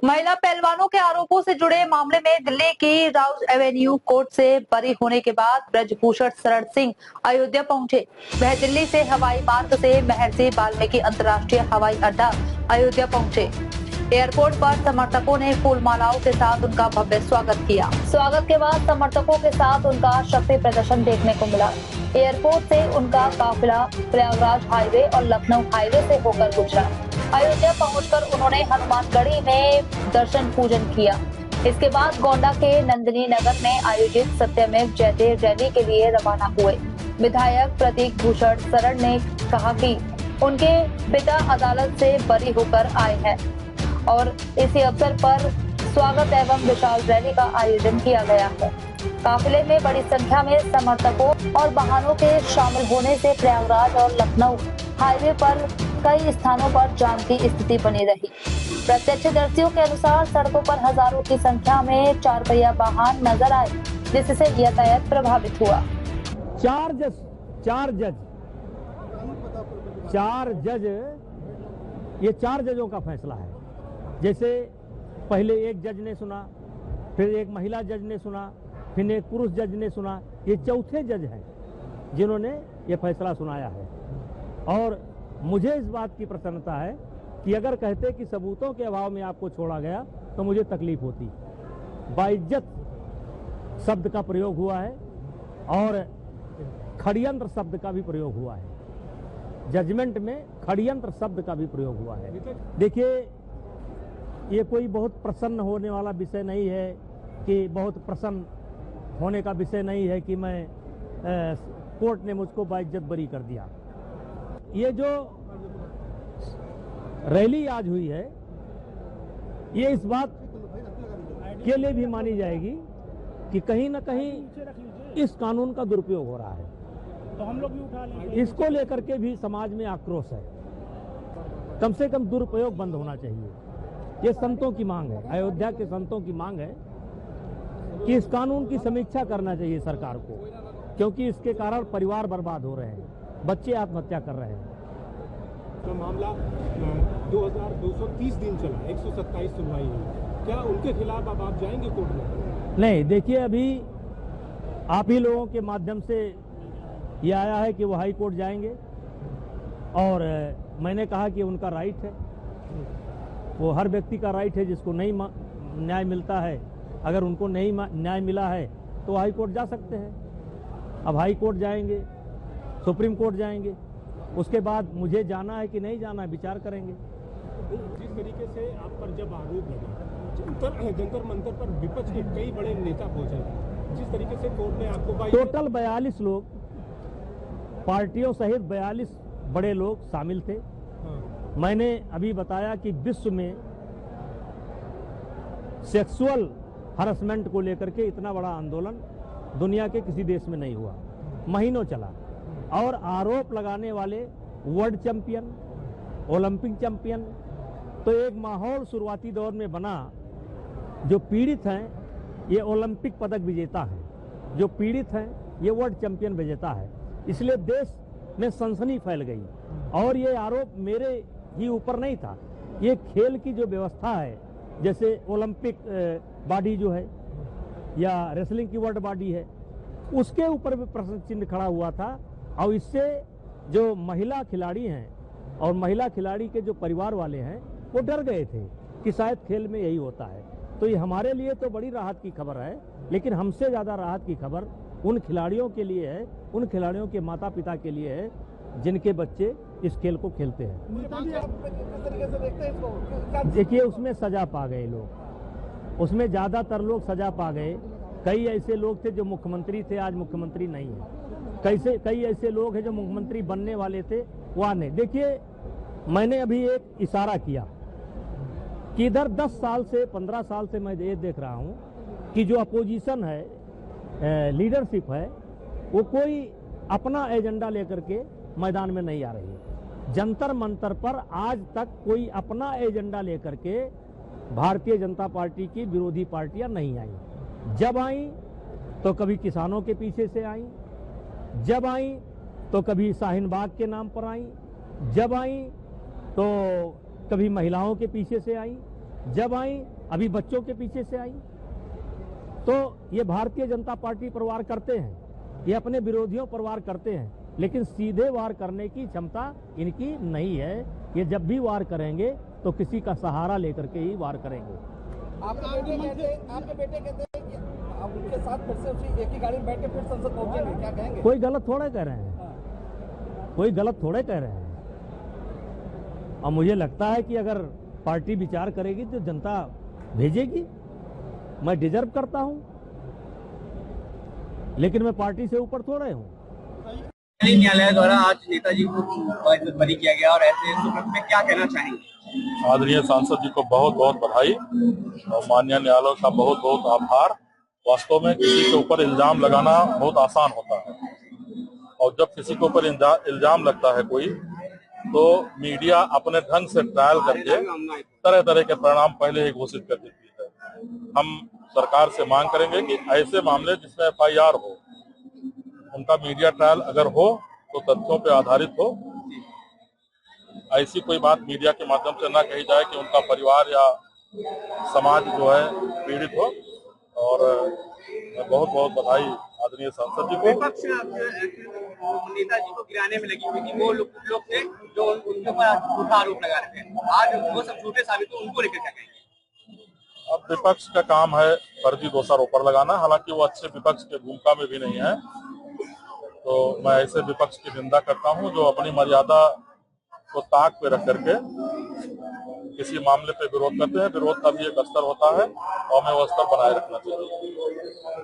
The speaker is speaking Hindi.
महिला पहलवानों के आरोपों से जुड़े मामले में दिल्ली की राउज एवेन्यू कोर्ट से बरी होने के बाद ब्रजभूषण शरण सिंह अयोध्या पहुंचे। वह दिल्ली से हवाई मार्ग से महर्षि वाल्मीकि अंतर्राष्ट्रीय हवाई अड्डा अयोध्या पहुंचे। एयरपोर्ट पर समर्थकों ने फूल मालाओं के साथ उनका भव्य स्वागत किया। स्वागत के बाद समर्थकों के साथ उनका शक्ति प्रदर्शन देखने को मिला। एयरपोर्ट से उनका काफिला प्रयागराज हाईवे और लखनऊ हाईवे से होकर गुजरा। अयोध्या पहुंचकर उन्होंने हनुमानगढ़ी में दर्शन पूजन किया। इसके बाद गोंडा के नंदिनी नगर में आयोजित सत्यमेव जयते रैली के लिए रवाना हुए। विधायक प्रतीक भूषण शरण ने कहा कि उनके पिता अदालत से बरी होकर आए हैं और इसी अवसर पर स्वागत एवं विशाल रैली का आयोजन किया गया है। काफिले में बड़ी संख्या में समर्थकों और वाहनों के शामिल होने से प्रयागराज और लखनऊ हाईवे पर कई स्थानों पर जाम की स्थिति बनी रही। प्रत्यक्षदर्शियों के अनुसार सड़कों पर हजारों की संख्या में 4 पहिया वाहन नजर आए, जिससे यातायात प्रभावित हुआ। चार जज ये 4 जजों का फैसला है। जैसे पहले एक जज ने सुना, फिर एक महिला जज ने सुना, फिर एक पुरुष जज ने सुना। ये चौथे जज हैं जिन्होंने ये फैसला सुनाया है। और मुझे इस बात की प्रसन्नता है कि अगर कहते कि सबूतों के अभाव में आपको छोड़ा गया तो मुझे तकलीफ होती। बाइज्जत शब्द का प्रयोग हुआ है और षड्यंत्र शब्द का भी प्रयोग हुआ है। जजमेंट में षड्यंत्र शब्द का भी प्रयोग हुआ है। देखिए, ये कोई बहुत प्रसन्न होने वाला विषय नहीं है कि बहुत प्रसन्न होने का विषय नहीं है कि मैं कोर्ट ने मुझको बाइज्जत बरी कर दिया। ये जो रैली आज हुई है, ये इस बात के लिए भी मानी जाएगी कि कहीं ना कहीं इस कानून का दुरुपयोग हो रहा है। तो हम लोग भी उठा लेंगे। इसको लेकर के भी समाज में आक्रोश है। कम से कम दुरुपयोग बंद होना चाहिए। ये संतों की मांग है, अयोध्या के संतों की मांग है कि इस कानून की समीक्षा करना चाहिए सरकार को, क्योंकि इसके कारण परिवार बर्बाद हो रहे हैं, बच्चे आत्महत्या कर रहे हैं। तो मामला 2230 दिन चला, 127 सुनवाई हुई। क्या उनके खिलाफ अब आप जाएंगे कोर्ट में? नहीं, देखिए, अभी आप ही लोगों के माध्यम से ये आया है कि वो हाई कोर्ट जाएंगे और मैंने कहा कि उनका राइट है, वो हर व्यक्ति का राइट है। जिसको नहीं न्याय मिलता है, अगर उनको नहीं न्याय मिला है तो हाई कोर्ट जा सकते हैं। अब हाई कोर्ट जाएंगे, सुप्रीम कोर्ट जाएंगे, उसके बाद मुझे जाना है कि नहीं जाना है विचार करेंगे। जिस तरीके से आप पर जब आरोप लगा, जंतर मंतर पर विपक्ष के कई बड़े नेता पहुंचे, जिस तरीके से कोर्ट ने आपको टोटल 42 लोग, पार्टियों सहित 42 बड़े लोग शामिल थे। मैंने अभी बताया कि विश्व में सेक्सुअल हरासमेंट को लेकर के इतना बड़ा आंदोलन दुनिया के किसी देश में नहीं हुआ, महीनों चला। और आरोप लगाने वाले वर्ल्ड चैंपियन, ओलंपिक चैंपियन, तो एक माहौल शुरुआती दौर में बना। जो पीड़ित हैं ये ओलंपिक पदक विजेता हैं, जो पीड़ित हैं ये वर्ल्ड चैंपियन विजेता है। इसलिए देश में सनसनी फैल गई। और ये आरोप मेरे ही ऊपर नहीं था, ये खेल की जो व्यवस्था है, जैसे ओलंपिक बॉडी जो है या रेसलिंग की वर्ल्ड बॉडी है, उसके ऊपर भी प्रश्न चिन्ह खड़ा हुआ था। और इससे जो महिला खिलाड़ी हैं और महिला खिलाड़ी के जो परिवार वाले हैं वो डर गए थे कि शायद खेल में यही होता है। तो ये हमारे लिए तो बड़ी राहत की खबर है, लेकिन हमसे ज्यादा राहत की खबर उन खिलाड़ियों के लिए है, उन खिलाड़ियों के माता पिता के लिए है जिनके बच्चे इस खेल को खेलते हैं। देखिए, उसमें सजा पा गए लोग, उसमें ज्यादातर लोग सजा पा गए। कई ऐसे लोग थे जो मुख्यमंत्री थे, आज मुख्यमंत्री नहीं है। कई ऐसे लोग हैं जो मुख्यमंत्री बनने वाले थे, वह नहीं। देखिए, मैंने अभी एक इशारा किया कि इधर 10 साल से 15 साल से मैं ये देख रहा हूं कि जो अपोजिशन है, लीडरशिप है, वो कोई अपना एजेंडा लेकर के मैदान में नहीं आ रही है। जंतर मंतर पर आज तक कोई अपना एजेंडा लेकर के भारतीय जनता पार्टी की विरोधी पार्टियां नहीं आई। जब आई तो कभी किसानों के पीछे से आई, जब आई तो कभी शाहीन बाग के नाम पर आई, जब आई तो कभी महिलाओं के पीछे से आई, जब आई अभी बच्चों के पीछे से आई। तो ये भारतीय जनता पार्टी पर वार करते हैं, ये अपने विरोधियों पर वार करते हैं, लेकिन सीधे वार करने की क्षमता इनकी नहीं है। ये जब भी वार करेंगे तो किसी का सहारा लेकर के ही वार करेंगे। आपके बेटे कहते हैं कि आप उनके साथ फिर से उसी एक ही गाड़ी में बैठ के फिर संसद पहुंचेंगे, क्या कहेंगे? कोई गलत थोड़े कह रहे हैं, कोई गलत थोड़े कह रहे हैं। और मुझे लगता है कि अगर पार्टी विचार करेगी तो जनता भेजेगी। मैं डिजर्व करता हूं, लेकिन मैं पार्टी से ऊपर थोड़े हूं। न्यायालय द्वारा आज नेताजी को बरी किया गया और ऐसे सूरत में क्या कहना चाहेंगे? आदरणीय सांसद जी को बहुत बहुत बधाई और माननीय न्यायालय का बहुत बहुत आभार। वास्तव में किसी के ऊपर इल्जाम लगाना बहुत आसान होता है, और जब किसी के ऊपर इल्जाम लगता है कोई, तो मीडिया अपने ढंग से ट्रायल करके तरह तरह के परिणाम पहले ही घोषित कर देती है। हम सरकार से मांग करेंगे कि ऐसे मामले जिसमें FIR हो, उनका मीडिया ट्रायल अगर हो तो तथ्यों पर आधारित हो। ऐसी कोई बात मीडिया के माध्यम से ना कही जाए कि उनका परिवार या समाज जो है पीड़ित हो। और मैं बहुत बहुत बधाई आदरणीय सांसद जी को। विपक्ष नेताजी को गिराने में लगी हुई थी, वो लोग थे जो उनके ऊपर झूठा आरोप लगा रहे थे, आज वो सब झूठे साबित हो, उनको लेकर क्या कहेंगे? अब विपक्ष का काम है फर्जी दोषारोप पर लगाना, हालांकि वो अच्छे विपक्ष के भूमिका में भी नहीं है। तो मैं ऐसे विपक्ष की निंदा करता हूं जो अपनी मर्यादा को ताक पे रख करके किसी मामले पे विरोध करते हैं। विरोध का भी एक स्तर होता है और हमें वो स्तर बनाए रखना चाहिए।